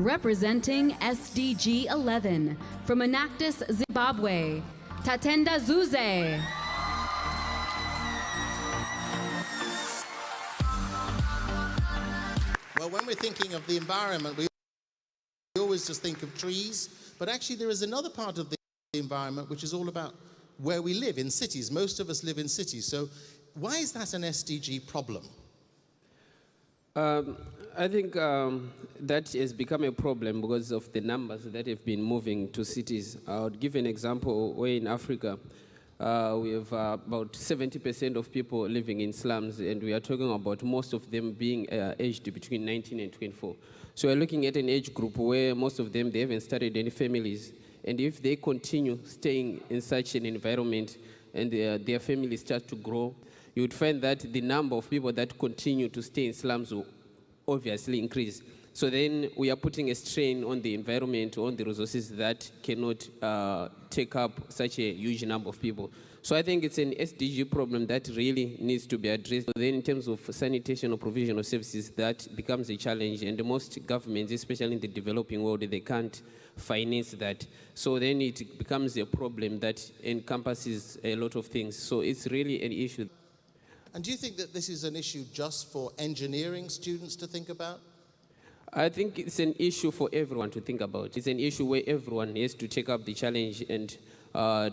Representing SDG 11 from Enactus, Zimbabwe, Tatenda Zuze. Well, when we're thinking of the environment, we always just think of trees, but actually there is another part of the environment which is all about where we live, in cities. Most of us live in cities. So why is that an SDG problem? I think that has become a problem because of the numbers that have been moving to cities. I would give an example where in Africa we have about 70% of people living in slums, and we are talking about most of them being aged between 19 and 24. So we're looking at an age group where most of them, they haven't started any families. And if they continue staying in such an environment and their families start to grow, you would find that the number of people that continue to stay in slums will obviously increase. So then we are putting a strain on the environment, on the resources that cannot take up such a huge number of people. So I think it's an SDG problem that really needs to be addressed. So then in terms of sanitation or provision of services, that becomes a challenge, and most governments, especially in the developing world, they can't finance that. So then it becomes a problem that encompasses a lot of things. So it's really an issue. And do you think that this is an issue just for engineering students to think about? I think it's an issue for everyone to think about. It's an issue where everyone has to take up the challenge and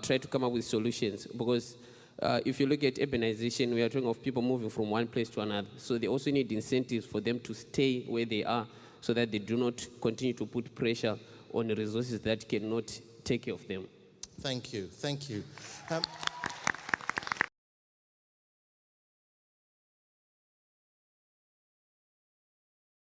try to come up with solutions. Because if you look at urbanization, we are talking of people moving from one place to another. So they also need incentives for them to stay where they are so that they do not continue to put pressure on resources that cannot take care of them. Thank you. Thank you.